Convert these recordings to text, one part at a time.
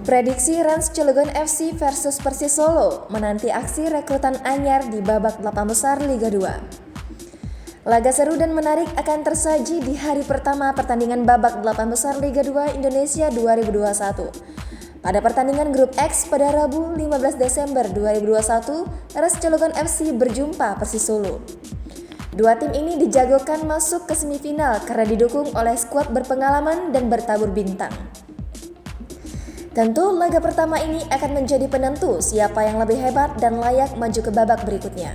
Prediksi Rans Cilegon FC versus Persis Solo menanti aksi rekrutan anyar di babak 8 besar Liga 2. Laga seru dan menarik akan tersaji di hari pertama pertandingan babak 8 besar Liga 2 Indonesia 2021. Pada pertandingan grup X pada Rabu 15 Desember 2021, Rans Cilegon FC berjumpa Persis Solo. Dua tim ini dijagokan masuk ke semifinal karena didukung oleh skuad berpengalaman dan bertabur bintang. Tentu laga pertama ini akan menjadi penentu siapa yang lebih hebat dan layak maju ke babak berikutnya.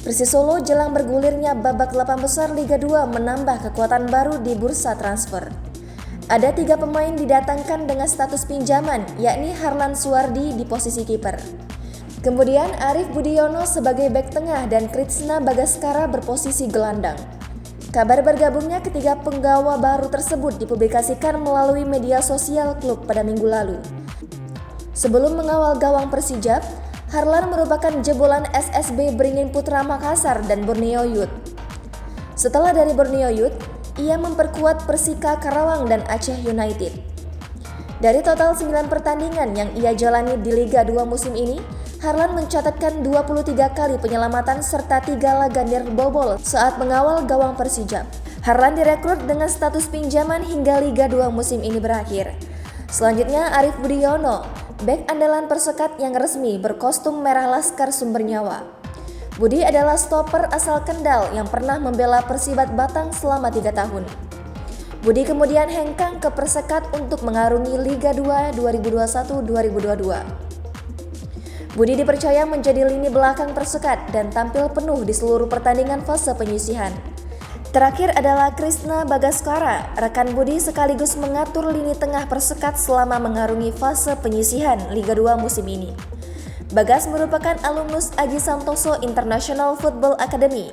Persis Solo jelang bergulirnya babak 8 besar Liga 2 menambah kekuatan baru di bursa transfer. Ada 3 pemain didatangkan dengan status pinjaman, yakni Harlan Suwardi di posisi kiper. Kemudian Arif Budiono sebagai bek tengah dan Krishna Bagaskara berposisi gelandang. Kabar bergabungnya ketiga penggawa baru tersebut dipublikasikan melalui media sosial klub pada minggu lalu. Sebelum mengawal gawang Persijap, Harlan merupakan jebolan SSB Beringin Putra Makassar dan Borneo Youth. Setelah dari Borneo Youth, ia memperkuat Persika Karawang dan Aceh United. Dari total 9 pertandingan yang ia jalani di Liga 2 musim ini, Harlan mencatatkan 23 kali penyelamatan serta 3 laga nirbobol saat mengawal gawang Persijap. Harlan direkrut dengan status pinjaman hingga Liga 2 musim ini berakhir. Selanjutnya Arif Budiono, bek andalan Persekat yang resmi berkostum merah Laskar Sumber Nyawa. Budi adalah stopper asal Kendal yang pernah membela Persibat Batang selama 3 tahun. Budi kemudian hengkang ke Persekat untuk mengarungi Liga 2 2021-2022. Budi dipercaya menjadi lini belakang Persekat dan tampil penuh di seluruh pertandingan fase penyisihan. Terakhir adalah Krishna Bagaskara, rekan Budi sekaligus mengatur lini tengah Persekat selama mengarungi fase penyisihan Liga 2 musim ini. Bagas merupakan alumnus Aji Santoso International Football Academy.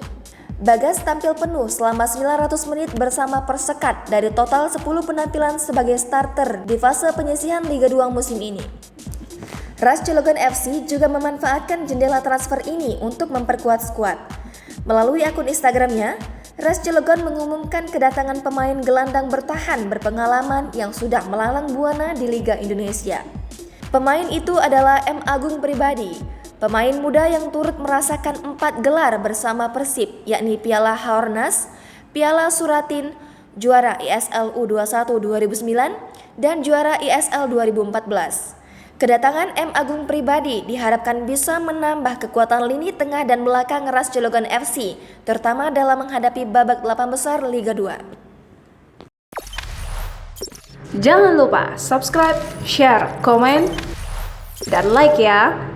Bagas tampil penuh selama 900 menit bersama Persekat dari total 10 penampilan sebagai starter di fase penyisihan Liga 2 musim ini. Rans Cilegon FC juga memanfaatkan jendela transfer ini untuk memperkuat skuad. Melalui akun Instagramnya, Rans Cilegon mengumumkan kedatangan pemain gelandang bertahan berpengalaman yang sudah melalang buana di Liga Indonesia. Pemain itu adalah M. Agung Pribadi, pemain muda yang turut merasakan 4 gelar bersama Persib, yakni Piala Haornas, Piala Suratin, juara ISL U21 2009, dan juara ISL 2014. Kedatangan M. Agung Pribadi diharapkan bisa menambah kekuatan lini tengah dan belakang Rans Cilegon FC, terutama dalam menghadapi babak 8 besar Liga 2. Jangan lupa subscribe, share, komen, dan like ya!